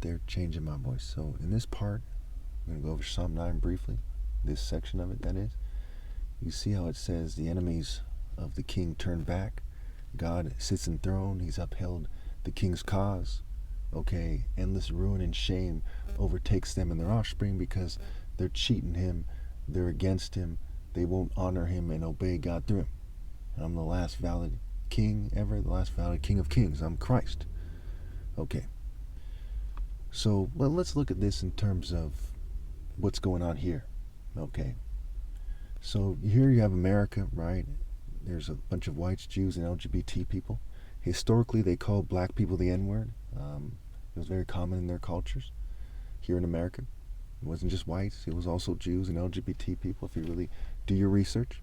They're changing my voice. So in this part, I'm going to go over Psalm 9 briefly. This section of it, that is. You see how it says the enemies of the king turn back. God sits enthroned. He's upheld the king's cause. Okay, endless ruin and shame overtakes them and their offspring because they're cheating him. They're against him. They won't honor him and obey God through him. And I'm the last valid king ever, the last valid king of kings. I'm Christ. Okay. So, well, let's look at this in terms of what's going on here. Okay. So here you have America, right? There's a bunch of whites, Jews, and LGBT people. Historically, they called black people the N-word. It was very common in their cultures here in America. It wasn't just whites. It was also Jews and LGBT people, if you really do your research.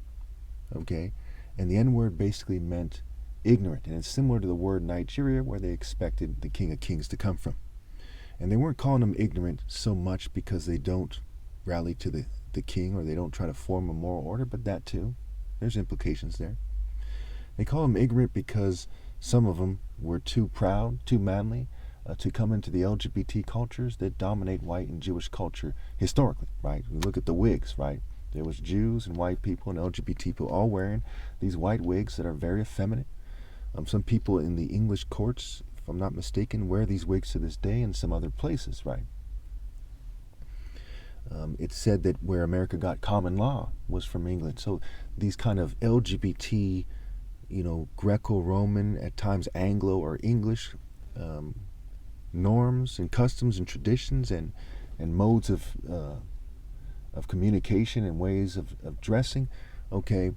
Okay? And the N-word basically meant ignorant. And it's similar to the word Nigeria, where they expected the King of Kings to come from. And they weren't calling them ignorant so much because they don't rally to the king or they don't try to form a moral order, but that too. There's implications there. They call them ignorant because some of them were too proud, too manly, to come into the LGBT cultures that dominate white and Jewish culture historically, right? We look at the wigs, right? There was Jews and white people and LGBT people all wearing these white wigs that are very effeminate. Some people in the English courts, if I'm not mistaken, wear these wigs to this day in some other places, right? It's said that where America got common law was from England. So these kind of LGBT, Greco-Roman, at times Anglo or English norms and customs and traditions and modes of communication and ways of dressing, okay,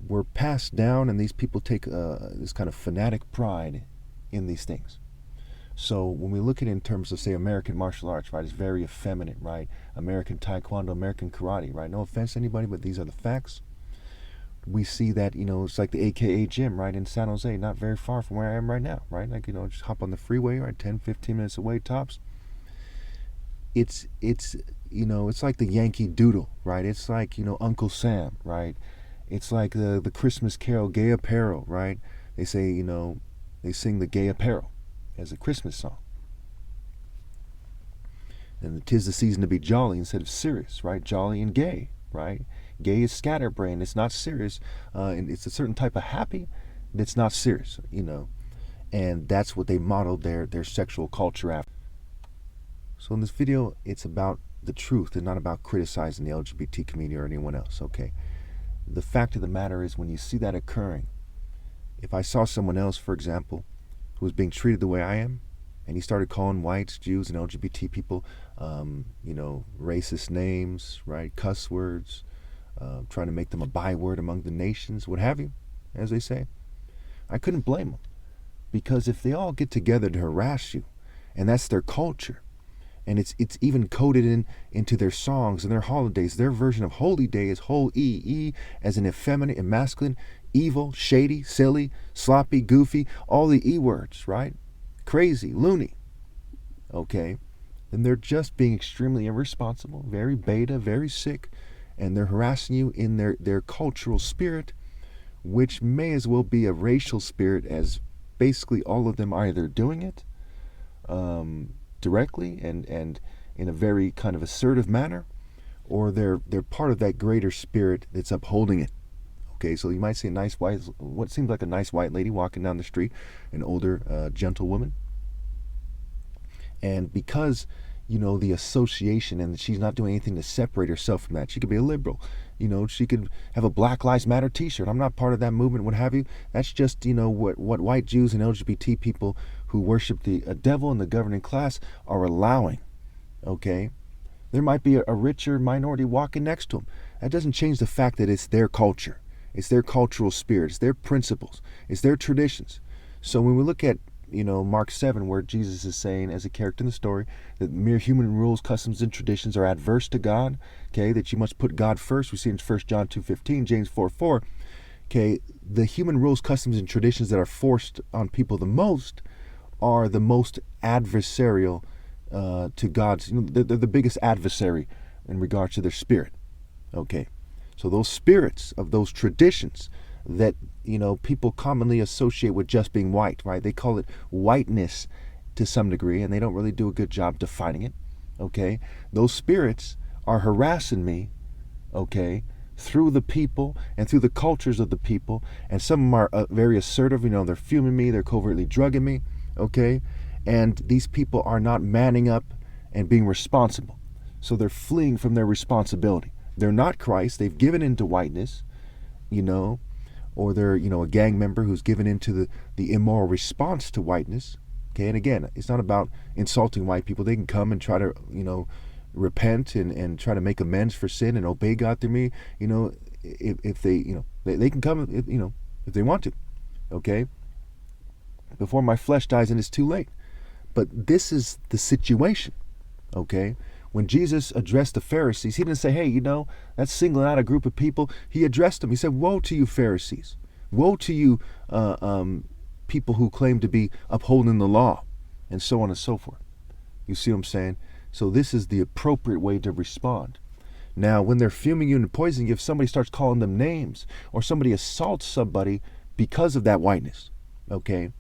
were passed down, and these people take this kind of fanatic pride in these things. So when we look at it in terms of, say, American martial arts, right, it's very effeminate, right? American Taekwondo, American Karate, right? No offense to anybody, but these are the facts. We see that, it's like the AKA gym, right, in San Jose, not very far from where I am right now, right? Like, just hop on the freeway, right, 10, 15 minutes away tops. It's like the Yankee Doodle, right? It's like, Uncle Sam, right? It's like the Christmas carol, Gay Apparel, right? They say, they sing the Gay Apparel as a Christmas song. And 'tis the season to be jolly instead of serious, right? Jolly and gay, right? Gay is scatterbrained. It's not serious. And it's a certain type of happy that's not serious, And that's what they modeled their sexual culture after. So in this video, it's about the truth and not about criticizing the LGBT community or anyone else, okay? The fact of the matter is, when you see that occurring, if I saw someone else, for example, who was being treated the way I am, and he started calling whites, Jews, and LGBT people, racist names, right, cuss words, trying to make them a byword among the nations, what have you, as they say, I couldn't blame them. Because if they all get together to harass you, and that's their culture, and it's even coded into their songs and their holidays, their version of Holy Day is Hol-E, as an effeminate and masculine, evil, shady, silly, sloppy, goofy, all the E words, right? Crazy, loony. Okay? Then they're just being extremely irresponsible, very beta, very sick, and they're harassing you in their cultural spirit, which may as well be a racial spirit, as basically all of them are either doing it directly and in a very kind of assertive manner, or they're part of that greater spirit that's upholding it. Okay, so you might see what seems like a nice white lady walking down the street, an older, gentle woman. And because, the association, and she's not doing anything to separate herself from that. She could be a liberal. She could have a Black Lives Matter t-shirt. I'm not part of that movement, what have you. That's just, what white Jews and LGBT people who worship the devil and the governing class are allowing. Okay? There might be a richer minority walking next to them. That doesn't change the fact that it's their culture. It's their cultural spirit. It's their principles. It's their traditions. So when we look at, Mark 7, where Jesus is saying, as a character in the story, that mere human rules, customs, and traditions are adverse to God, okay, that you must put God first. We see in 1 John 2:15, James 4:4, okay, the human rules, customs, and traditions that are forced on people the most are the most adversarial to God's, they're the biggest adversary in regards to their spirit, okay. So those spirits of those traditions that, people commonly associate with just being white, right? They call it whiteness to some degree, and they don't really do a good job defining it. Okay, those spirits are harassing me, okay, through the people and through the cultures of the people, and some of them are very assertive. They're fuming me, they're covertly drugging me, okay, and these people are not manning up and being responsible, so they're fleeing from their responsibility. They're not Christ. They've given into whiteness, or they're a gang member who's given into the immoral response to whiteness. Okay, and again, it's not about insulting white people. They can come and try to, repent and try to make amends for sin and obey God through me. If they, they can come, if they want to. Okay, before my flesh dies and it's too late. But this is the situation. Okay, when Jesus addressed the Pharisees, he didn't say, hey, that's singling out a group of people. He addressed them. He said, woe to you, Pharisees. Woe to you, people who claim to be upholding the law, and so on and so forth. You see what I'm saying? So this is the appropriate way to respond. Now, when they're fuming you and poisoning you, if somebody starts calling them names, or somebody assaults somebody because of that whiteness, okay,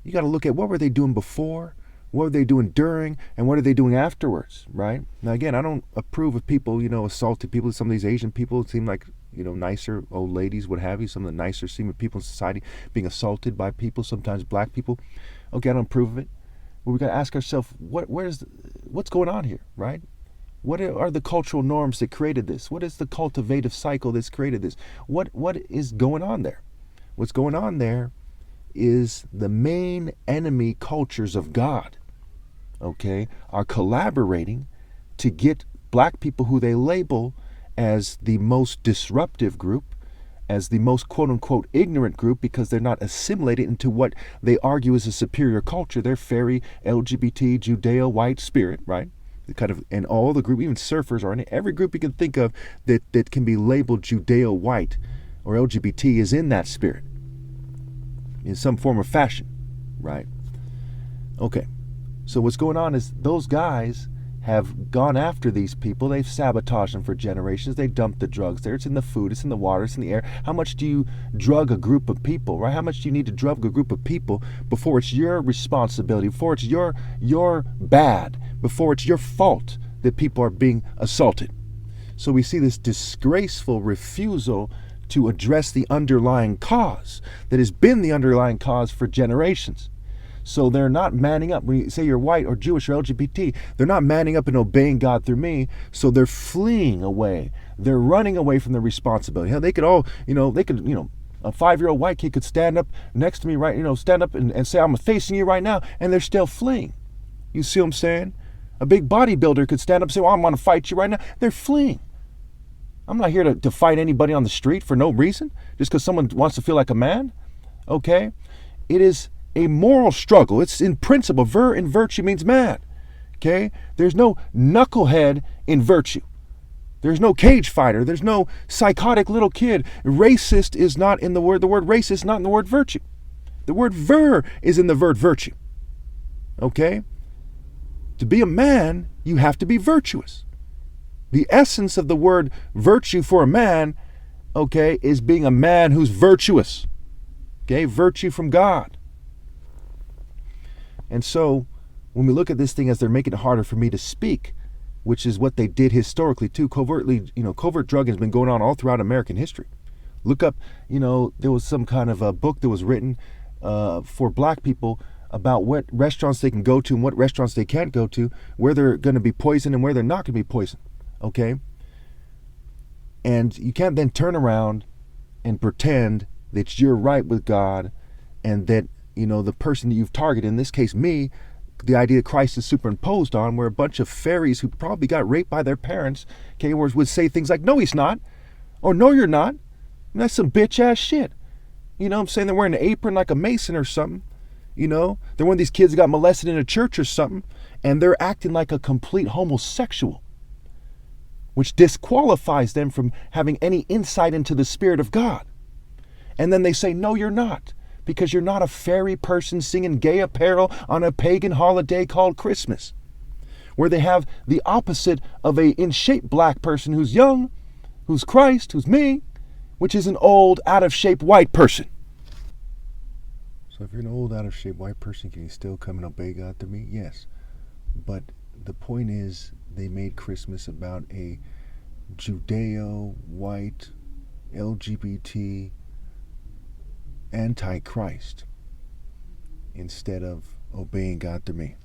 you got to look at what were they doing before, what were they doing during, and what are they doing afterwards, right? Now, again, I don't approve of people, assaulting people. Some of these Asian people seem like, nicer old ladies, what have you. Some of the nicer seeming people in society being assaulted by people, sometimes black people. Okay, I don't approve of it. But we got to ask ourselves, what's going on here, right? What are the cultural norms that created this? What is the cultivative cycle that's created this? What is going on there? What's going on there is the main enemy cultures of God, okay, are collaborating to get black people who they label as the most disruptive group, as the most quote-unquote ignorant group, because they're not assimilated into what they argue is a superior culture. They're fairy, LGBT, Judeo-white spirit, right? And all the group, even surfers, or every group you can think of that can be labeled Judeo-white or LGBT is in that spirit in some form or fashion, right? Okay, so what's going on is those guys have gone after these people. They've sabotaged them for generations. They dumped the drugs there. It's in the food, it's in the water, it's in the air. How much do you drug a group of people, right? How much do you need to drug a group of people before it's your responsibility, before it's your bad, before it's your fault that people are being assaulted? So we see this disgraceful refusal to address the underlying cause that has been the underlying cause for generations. So they're not manning up. When you say you're white or Jewish or LGBT, they're not manning up and obeying God through me. So they're fleeing away. They're running away from their responsibility. They could all, a 5-year-old white kid could stand up next to me, right? Stand up and say, I'm facing you right now. And they're still fleeing. You see what I'm saying? A big bodybuilder could stand up and say, well, I'm going to fight you right now. They're fleeing. I'm not here to fight anybody on the street for no reason, just because someone wants to feel like a man. Okay? It is a moral struggle. It's in principle. Ver in virtue means man. Okay? There's no knucklehead in virtue. There's no cage fighter. There's no psychotic little kid. Racist is not in the word. The word racist is not in the word virtue. The word ver is in the word virtue. Okay? To be a man, you have to be virtuous. The essence of the word virtue for a man, okay, is being a man who's virtuous. Okay? Virtue from God. And so when we look at this thing as they're making it harder for me to speak, which is what they did historically too, covert drugging has been going on all throughout American history. Look up, there was some kind of a book that was written for black people about what restaurants they can go to and what restaurants they can't go to, where they're going to be poisoned and where they're not going to be poisoned. Okay? And you can't then turn around and pretend that you're right with God and that the person that you've targeted, in this case me, the idea Christ is superimposed on, where a bunch of fairies who probably got raped by their parents, okay, would say things like, no, he's not, or no, you're not. And that's some bitch ass shit. I'm saying they're wearing an apron like a mason or something. They're one of these kids that got molested in a church or something, and they're acting like a complete homosexual, which disqualifies them from having any insight into the Spirit of God. And then they say, no, you're not, because you're not a fairy person singing gay apparel on a pagan holiday called Christmas, where they have the opposite of a in-shape black person who's young, who's Christ, who's me, which is an old, out-of-shape white person. So if you're an old, out of shape white person, can you still come and obey God through me? Yes. But the point is, they made Christmas about a Judeo, white, LGBT, anti-Christ instead of obeying God through me.